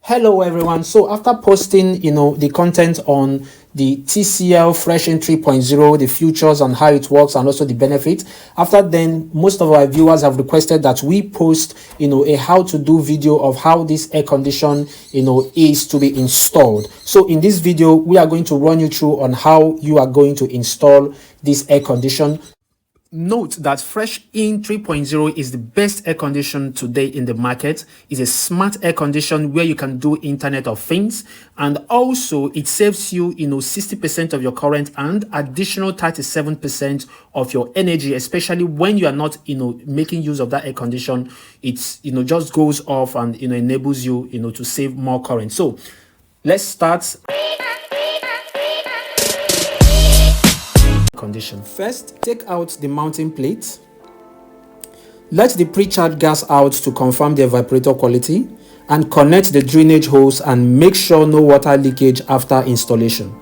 Hello everyone. So after posting the content on the TCL Freshin 3.0, the features and how it works and also the benefit, after then most of our viewers have requested that we post a how to do video of how this air condition is to be installed. So in this video we are going to run you through on how you are going to install this air condition. Note that Freshin 3.0 is the best air condition today in the market. It's a smart air condition where you can do Internet of Things, and also it saves you 60% of your current and additional 37% of your energy, especially when you are not making use of that air condition. It's just goes off and enables you to save more current. So let's start. Condition. First, take out the mounting plate. Let the pre-charged gas out to confirm the evaporator quality, and connect the drainage hose and make sure no water leakage after installation.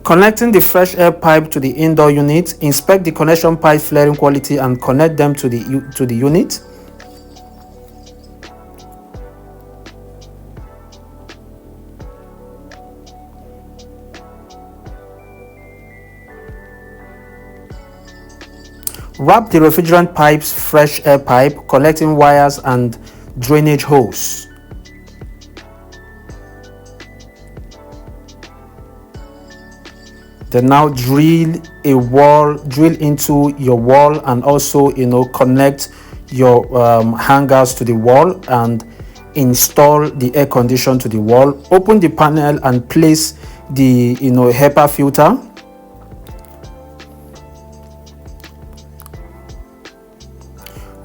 Connecting the fresh air pipe to the indoor unit, inspect the connection pipe flaring quality and connect them to the unit. Wrap the refrigerant pipe's fresh air pipe, collecting wires and drainage hose. Then now drill into your wall and also connect your hangers to the wall and install the air condition to the wall. Open the panel and place the HEPA filter.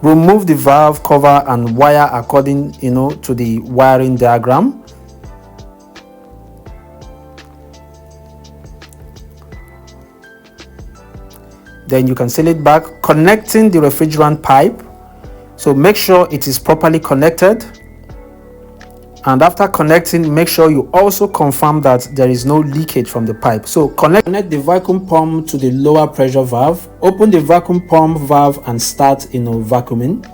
Remove the valve cover and wire according to the wiring diagram. Then you can seal it back, connecting the refrigerant pipe. So make sure it is properly connected, and after connecting, make sure you also confirm that there is no leakage from the pipe. So connect the vacuum pump to the lower pressure valve. Open the vacuum pump valve and start vacuuming.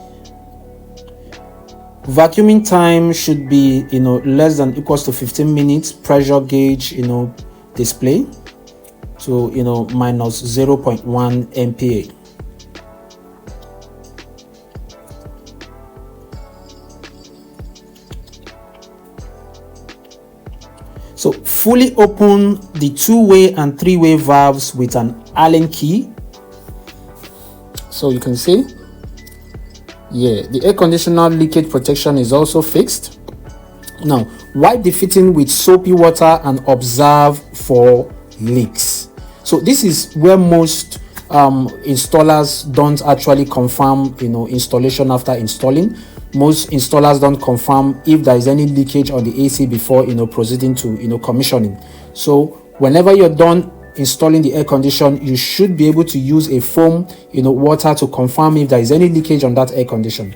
Vacuuming time should be less than equals to 15 minutes. Pressure gauge display. So minus 0.1 MPa. So fully open the two-way and three-way valves with an Allen key. So you can see, the air conditioner leakage protection is also fixed. Now wipe the fitting with soapy water and observe for leaks. So this is where most installers don't actually confirm installation after installing. Most installers don't confirm if there is any leakage on the AC before proceeding to commissioning. So whenever you're done installing the air condition, you should be able to use a foam water to confirm if there is any leakage on that air condition.